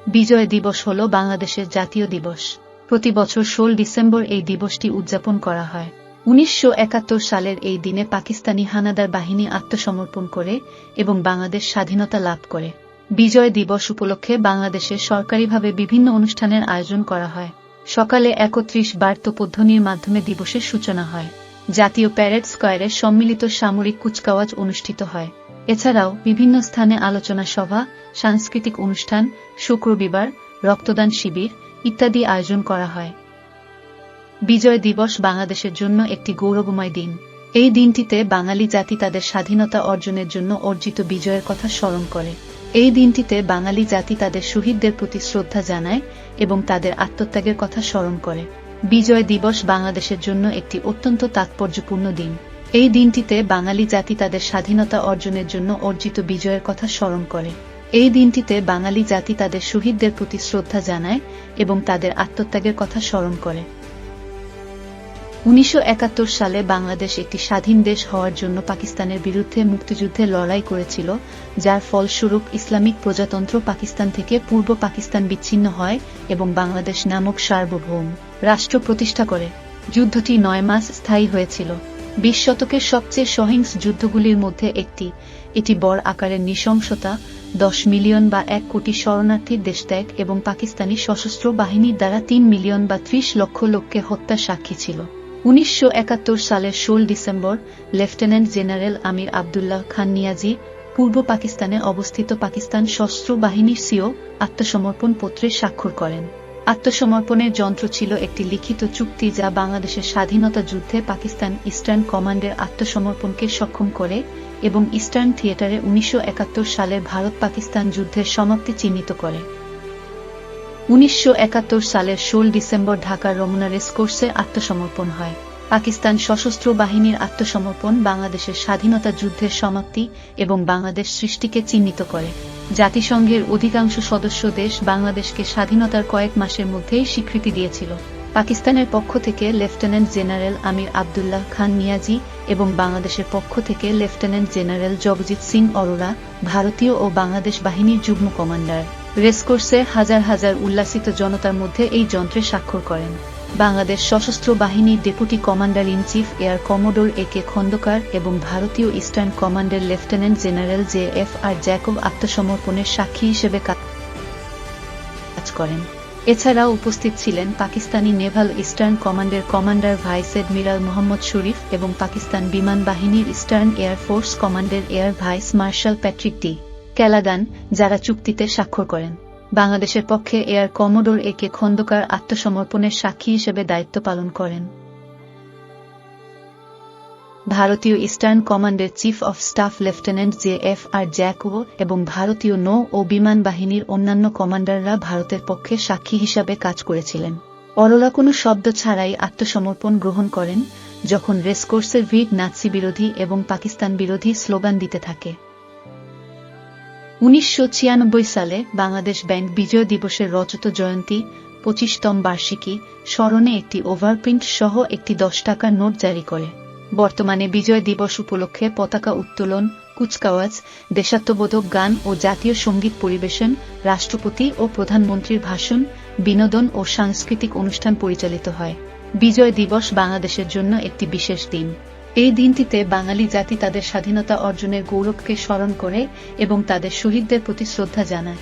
বিজয় দিবস হল বাংলাদেশের জাতীয় দিবস। প্রতি বছর 16 ডিসেম্বর এই দিবসটি উদযাপন করা হয়। 1971 সালের এই দিনে পাকিস্তানি হানাদার বাহিনী আত্মসমর্পণ করে এবং বাংলাদেশ স্বাধীনতা লাভ করে। বিজয় দিবস উপলক্ষে বাংলাদেশে সরকারিভাবে বিভিন্ন অনুষ্ঠানের আয়োজন করা হয়। সকালে 31 বার তোপধ্বনির মাধ্যমে দিবসের সূচনা হয়। জাতীয় প্যারেড স্কয়ারে সম্মিলিত সামরিক কুচকাওয়াজ অনুষ্ঠিত হয়। এছাড়াও বিভিন্ন স্থানে আলোচনা সভা, সাংস্কৃতিক অনুষ্ঠান, শুক্রবিবার, রক্তদান শিবির ইত্যাদি আয়োজন করা হয়। বিজয় দিবস বাংলাদেশের জন্য একটি গৌরবময় দিন। এই দিনটিতে বাঙালি জাতি তাদের স্বাধীনতা অর্জনের জন্য অর্জিত বিজয়ের কথা স্মরণ করে। এই দিনটিতে বাঙালি জাতি তাদের শহীদদের প্রতি শ্রদ্ধা জানায় এবং তাদের আত্মত্যাগের কথা স্মরণ করে। বিজয় দিবস বাংলাদেশের জন্য একটি অত্যন্ত তাৎপর্যপূর্ণ দিন। এই দিনটিতে বাঙালি জাতি তাদের স্বাধীনতা অর্জনের জন্য অর্জিত বিজয়ের কথা স্মরণ করে। এই দিনটিতে বাঙালি জাতি তাদের শহীদদের প্রতি শ্রদ্ধা জানায় এবং তাদের আত্মত্যাগের কথা স্মরণ করে। 1971 সালে বাংলাদেশ একটি স্বাধীন দেশ হওয়ার জন্য পাকিস্তানের বিরুদ্ধে মুক্তিযুদ্ধে লড়াই করেছিল, যার ফলস্বরূপ ইসলামিক প্রজাতন্ত্র পাকিস্তান থেকে পূর্ব পাকিস্তান বিচ্ছিন্ন হয় এবং বাংলাদেশ নামক সার্বভৌম রাষ্ট্র প্রতিষ্ঠা করে। যুদ্ধটি 9 মাস স্থায়ী হয়েছিল। 20 শতকের সবচেয়ে সহিংস যুদ্ধগুলির মধ্যে একটি। এটি বড় আকারের নৃশংসতা, 10 মিলিয়ন বা 1 কোটি শরণার্থীর দেশত্যাগ এবং পাকিস্তানি সশস্ত্র বাহিনীর দ্বারা 3 মিলিয়ন বা 30 লক্ষ লোককে হত্যার সাক্ষী ছিল। 1971 সালের 16 ডিসেম্বর লেফটেন্যান্ট জেনারেল আমির আবদুল্লাহ খান নিয়াজি পূর্ব পাকিস্তানে অবস্থিত পাকিস্তান সশস্ত্র বাহিনীর সিও আত্মসমর্পণ পত্রে স্বাক্ষর করেন। আত্মসমর্পণের যন্ত্র ছিল একটি লিখিত চুক্তি যা বাংলাদেশের স্বাধীনতা যুদ্ধে পাকিস্তান ইস্টার্ন কমান্ডের আত্মসমর্পণকে সক্ষম করে এবং ইস্টার্ন থিয়েটারে 1971 সালের ভারত-পাকিস্তান যুদ্ধের সমাপ্তি চিহ্নিত করে। 1971 সালের 16 ডিসেম্বর ঢাকার রমনা রেসকোর্সে আত্মসমর্পণ হয়। পাকিস্তান সশস্ত্র বাহিনীর আত্মসমর্পণ বাংলাদেশের স্বাধীনতা যুদ্ধের সমাপ্তি এবং বাংলাদেশ সৃষ্টিকে চিহ্নিত করে। জাতিসংঘের অধিকাংশ সদস্য দেশ বাংলাদেশকে স্বাধীনতার কয়েক মাসের মধ্যেই স্বীকৃতি দিয়েছিল। পাকিস্তানের পক্ষ থেকে লেফটেন্যান্ট জেনারেল আমির আবদুল্লাহ খান নিয়াজি এবং বাংলাদেশের পক্ষ থেকে লেফটেন্যান্ট জেনারেল জগজিৎ সিং অরোরা ভারতীয় ও বাংলাদেশ বাহিনীর যুগ্ম কমান্ডার রেসকোর্সে হাজার হাজার উল্লাসিত জনতার মধ্যে এই যন্ত্রে স্বাক্ষর করেন। বাংলাদেশ সশস্ত্র বাহিনীর deputy commander in chief air commodore A K Khandaker এবং ভারতীয় ইস্টার্ন কমান্ডের লেফটেন্যান্ট জেনারেল জে.এফ.আর. জ্যাকব আত্মসমর্পণের সাক্ষী হিসেবে কাজ করেন। এছাড়াও উপস্থিত ছিলেন পাকিস্তানি নেভাল ইস্টার্ন কমান্ডের commander vice admiral Mohammad Sharif এবং পাকিস্তান বিমান বাহিনীর ইস্টার্ন এয়ার ফোর্স কমান্ডের air vice marshal Patrick D Callaghan, যারা চুক্তিতে স্বাক্ষর করেন। বাংলাদেশের পক্ষে এয়ার কমোডোর এ.কে খন্দকার আত্মসমর্পণের সাক্ষী হিসেবে দায়িত্ব পালন করেন। ভারতীয় ইস্টার্ন কমান্ডের chief of staff lieutenant JFR. Jacob এবং ভারতীয় নৌ ও বিমান বাহিনীর অন্যান্য কমান্ডাররা ভারতের পক্ষে সাক্ষী হিসাবে কাজ করেছিলেন। অরোরা কোনো শব্দ ছাড়াই আত্মসমর্পণ গ্রহণ করেন যখন রেসকোর্সের ভিড় নাৎসি বিরোধী এবং পাকিস্তান বিরোধী স্লোগান দিতে থাকে। 1996 সালে বাংলাদেশ ব্যাংক বিজয় দিবসের রজত জয়ন্তী 25তম বার্ষিকী স্মরণে একটি ওভারপ্রিন্ট সহ একটি 10 টাকার নোট জারি করে। বর্তমানে বিজয় দিবস উপলক্ষে পতাকা উত্তোলন, কুচকাওয়াজ, দেশাত্মবোধক গান ও জাতীয় সঙ্গীত পরিবেশন, রাষ্ট্রপতি ও প্রধানমন্ত্রীর ভাষণ, বিনোদন ও সাংস্কৃতিক অনুষ্ঠান পরিচালিত হয়। বিজয় দিবস বাংলাদেশের জন্য একটি বিশেষ দিন। এই দিনটিতে বাঙালি জাতি তাদের স্বাধীনতা অর্জনের গৌরবকে স্মরণ করে এবং তাদের শহীদদের প্রতি শ্রদ্ধা জানায়।